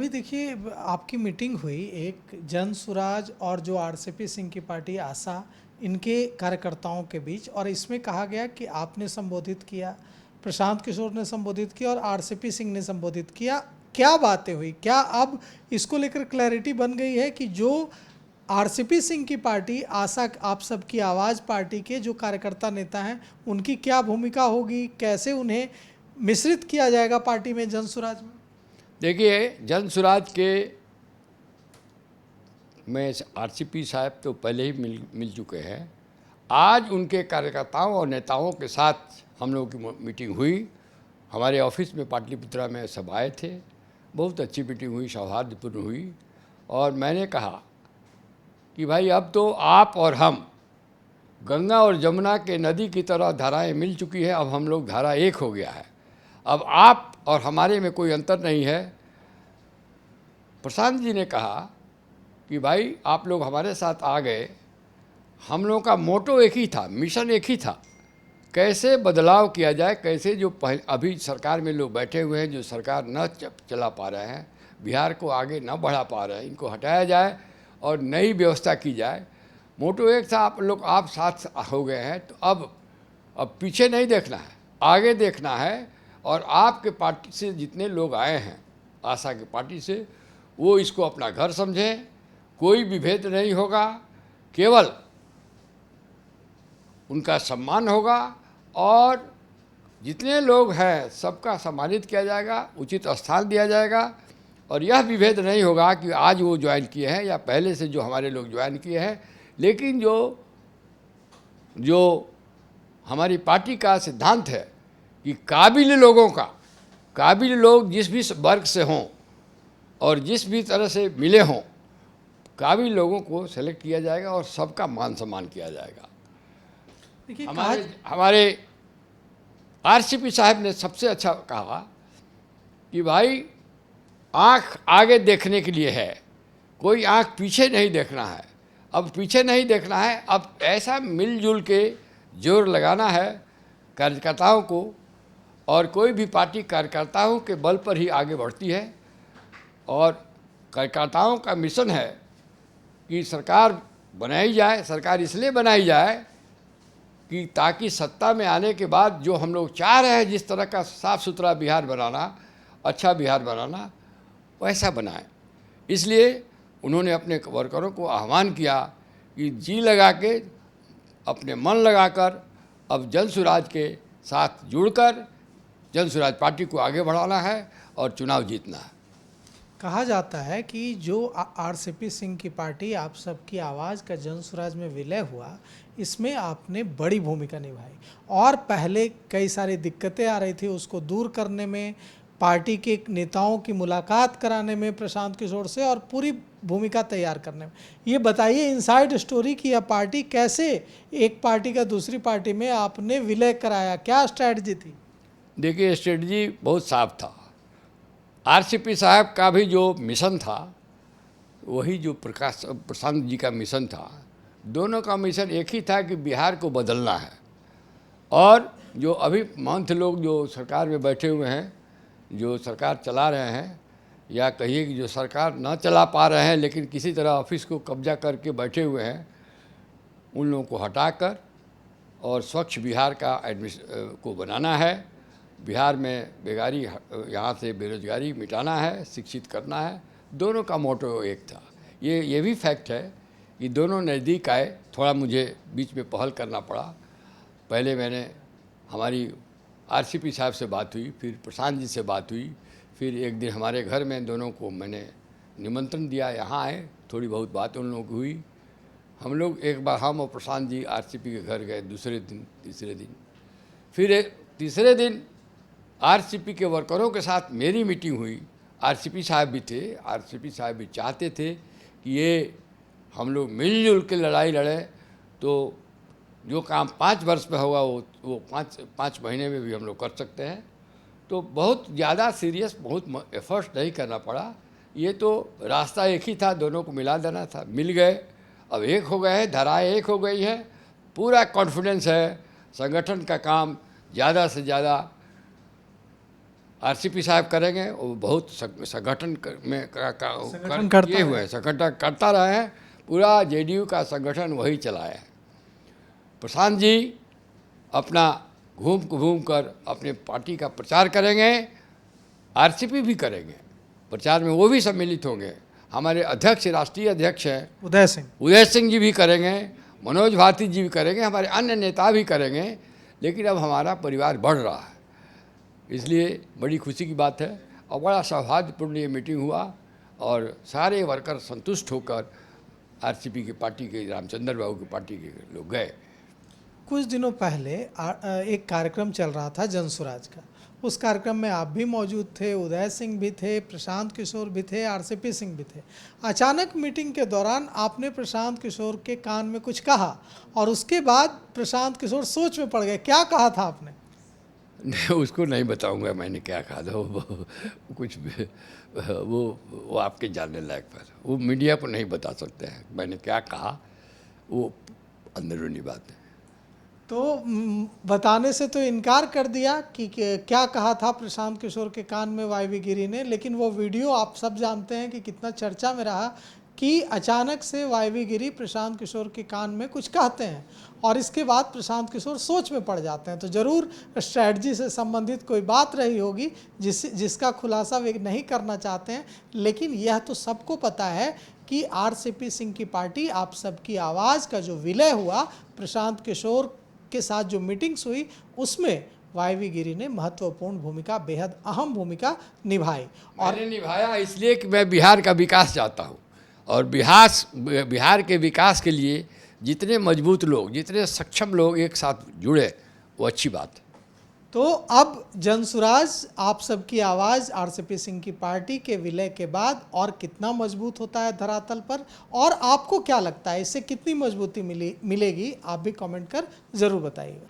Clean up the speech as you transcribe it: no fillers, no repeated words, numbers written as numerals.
अभी देखिए आपकी मीटिंग हुई एक जन सुराज और जो आरसीपी सिंह की पार्टी आशा इनके कार्यकर्ताओं के बीच, और इसमें कहा गया कि आपने संबोधित किया, प्रशांत किशोर ने संबोधित किया और आरसीपी सिंह ने संबोधित किया। क्या बातें हुई? क्या अब इसको लेकर क्लैरिटी बन गई है कि जो आरसीपी सिंह की पार्टी आशा आप सबकी आवाज़ पार्टी के जो कार्यकर्ता नेता हैं उनकी क्या भूमिका होगी, कैसे उन्हें मिश्रित किया जाएगा पार्टी में, जन सुराज में? देखिए, जन सुराज के में आरसीपी साहब तो पहले ही मिल चुके हैं। आज उनके कार्यकर्ताओं और नेताओं के साथ हम लोगों की मीटिंग हुई। हमारे ऑफिस में पाटलिपुत्रा में सब आए थे। बहुत अच्छी मीटिंग हुई, सौहार्दपूर्ण हुई। और मैंने कहा कि भाई अब तो आप और हम गंगा और जमुना के नदी की तरह धाराएं मिल चुकी है। अब हम लोग धारा एक हो गया है। अब आप और हमारे में कोई अंतर नहीं है। प्रशांत जी ने कहा कि भाई आप लोग हमारे साथ आ गए, हम लोगों का मोटो एक ही था, मिशन एक ही था, कैसे बदलाव किया जाए, कैसे जो अभी सरकार में लोग बैठे हुए हैं जो सरकार न चला पा रहे हैं, बिहार को आगे न बढ़ा पा रहे हैं, इनको हटाया जाए और नई व्यवस्था की जाए। मोटो एक था, आप साथ हो गए हैं तो अब पीछे नहीं देखना है, आगे देखना है। और आपके पार्टी से जितने लोग आए हैं, आशा की पार्टी से, वो इसको अपना घर समझें। कोई विभेद नहीं होगा, केवल उनका सम्मान होगा और जितने लोग हैं सबका सम्मानित किया जाएगा, उचित स्थान दिया जाएगा। और यह विभेद नहीं होगा कि आज वो ज्वाइन किए हैं या पहले से जो हमारे लोग ज्वाइन किए हैं। लेकिन जो हमारी पार्टी का सिद्धांत है कि काबिल लोग जिस भी वर्ग से हों और जिस भी तरह से मिले हों, काबिल लोगों को सेलेक्ट किया जाएगा और सबका मान सम्मान किया जाएगा। देखिए हमारे आरसीपी साहब ने सबसे अच्छा कहा कि भाई आँख आगे देखने के लिए है, कोई आँख पीछे नहीं देखना है। अब पीछे नहीं देखना है, अब ऐसा मिलजुल के जोर लगाना है कार्यकर्ताओं को। और कोई भी पार्टी कार्यकर्ताओं के बल पर ही आगे बढ़ती है। और कार्यकर्ताओं का मिशन है कि सरकार बनाई जाए। सरकार इसलिए बनाई जाए कि ताकि सत्ता में आने के बाद जो हम लोग चाह रहे हैं, जिस तरह का साफ़ सुथरा बिहार बनाना, अच्छा बिहार बनाना, वैसा बनाए। इसलिए उन्होंने अपने वर्करों को आह्वान किया कि जी लगा के, अपने मन लगाकर अब जन सुराज के साथ जुड़कर जन सुराज पार्टी को आगे बढ़ाना है और चुनाव जीतना है। कहा जाता है कि जो आरसीपी सिंह की पार्टी आप सबकी आवाज़ का जन सुराज में विलय हुआ, इसमें आपने बड़ी भूमिका निभाई और पहले कई सारी दिक्कतें आ रही थी उसको दूर करने में, पार्टी के नेताओं की मुलाकात कराने में प्रशांत किशोर से, और पूरी भूमिका तैयार करने में। ये बताइए इनसाइड स्टोरी की यह पार्टी कैसे एक पार्टी का दूसरी पार्टी में आपने विलय कराया, क्या स्ट्रैटेजी थी? देखिए, स्ट्रेटजी बहुत साफ था। आरसीपी साहब का भी जो मिशन था वही जो प्रशांत जी का मिशन था। दोनों का मिशन एक ही था कि बिहार को बदलना है। और जो अभी मंथ लोग जो सरकार में बैठे हुए हैं, जो सरकार चला रहे हैं, या कहिए कि जो सरकार न चला पा रहे हैं लेकिन किसी तरह ऑफिस को कब्जा करके बैठे हुए हैं, उन लोगों को हटाकर और स्वच्छ बिहार का को बनाना है। बिहार में बेगारी, यहाँ से बेरोजगारी मिटाना है, शिक्षित करना है। दोनों का मोटो एक था। ये भी फैक्ट है कि दोनों नज़दीक आए। थोड़ा मुझे बीच में पहल करना पड़ा। पहले मैंने हमारी आरसीपी साहब से बात हुई, फिर प्रशांत जी से बात हुई, फिर एक दिन हमारे घर में दोनों को मैंने निमंत्रण दिया, यहाँ आए, थोड़ी बहुत बात उन लोगों की हुई। हम लोग एक बार हम और प्रशांत जी आरसीपी के घर गए, दूसरे दिन, तीसरे दिन, फिर तीसरे दिन आरसीपी के वर्करों के साथ मेरी मीटिंग हुई। आरसीपी साहब भी थे। आरसीपी साहब भी चाहते थे कि ये हम लोग मिलजुल के लड़ाई लड़ें, तो जो काम 5 वर्ष में होगा वो 5 महीने में भी हम लोग कर सकते हैं। तो बहुत ज़्यादा सीरियस, बहुत एफर्ट्स नहीं करना पड़ा। ये तो रास्ता एक ही था, दोनों को मिला देना था। मिल गए, अब एक हो गए हैं, धाराएँ एक हो गई हैं। पूरा कॉन्फिडेंस है संगठन का काम ज़्यादा से ज़्यादा आरसीपी साहब करेंगे, वो बहुत संगठन में संगठन करता किए हुए हैं, संगठन करता रहे हैं, पूरा जेडीयू का संगठन वही चलाया है। प्रशांत जी अपना घूम कर अपने पार्टी का प्रचार करेंगे, आरसीपी भी करेंगे, प्रचार में वो भी सम्मिलित होंगे। हमारे अध्यक्ष, राष्ट्रीय अध्यक्ष हैं उदय सिंह जी भी करेंगे, मनोज भारती जी भी करेंगे, हमारे अन्य नेता भी करेंगे। लेकिन अब हमारा परिवार बढ़ रहा है, इसलिए बड़ी खुशी की बात है और बड़ा सौहार्दपूर्ण ये मीटिंग हुआ और सारे वर्कर संतुष्ट होकर आरसीपी की पार्टी के, रामचंद्र बाबू की पार्टी के लोग गए। कुछ दिनों पहले एक कार्यक्रम चल रहा था जनसुराज का, उस कार्यक्रम में आप भी मौजूद थे, उदय सिंह भी थे, प्रशांत किशोर भी थे, आरसीपी सिंह भी थे। अचानक मीटिंग के दौरान आपने प्रशांत किशोर के कान में कुछ कहा और उसके बाद प्रशांत किशोर सोच में पड़ गए। क्या कहा था आपने? नहीं, उसको नहीं बताऊंगा मैंने क्या कहा था। वो कुछ वो आपके जानने लायक पर, वो मीडिया को नहीं बता सकते हैं मैंने क्या कहा, वो अंदरूनी बात है। तो बताने से तो इनकार कर दिया कि क्या कहा था प्रशांत किशोर के कान में वायवी गिरी ने, लेकिन वो वीडियो आप सब जानते हैं कि कितना चर्चा में रहा कि अचानक से वायवी गिरी प्रशांत किशोर के कान में कुछ कहते हैं और इसके बाद प्रशांत किशोर सोच में पड़ जाते हैं। तो ज़रूर स्ट्रैटेजी से संबंधित कोई बात रही होगी जिसका खुलासा वे नहीं करना चाहते हैं, लेकिन यह तो सबको पता है कि आरसीपी सिंह की पार्टी आप सबकी आवाज़ का जो विलय हुआ, प्रशांत किशोर के साथ जो मीटिंग्स हुई, उसमें वायवी गिरी ने महत्वपूर्ण भूमिका, बेहद अहम भूमिका निभाई। और मैंने निभाया इसलिए कि मैं बिहार का विकास चाहता हूँ और बिहार के विकास के लिए जितने मजबूत लोग, जितने सक्षम लोग एक साथ जुड़े, वो अच्छी बात है। तो अब जनसुराज आप सबकी आवाज़ आरसीपी सिंह की पार्टी के विलय के बाद और कितना मजबूत होता है धरातल पर, और आपको क्या लगता है इससे कितनी मजबूती मिलेगी, आप भी कमेंट कर ज़रूर बताइएगा।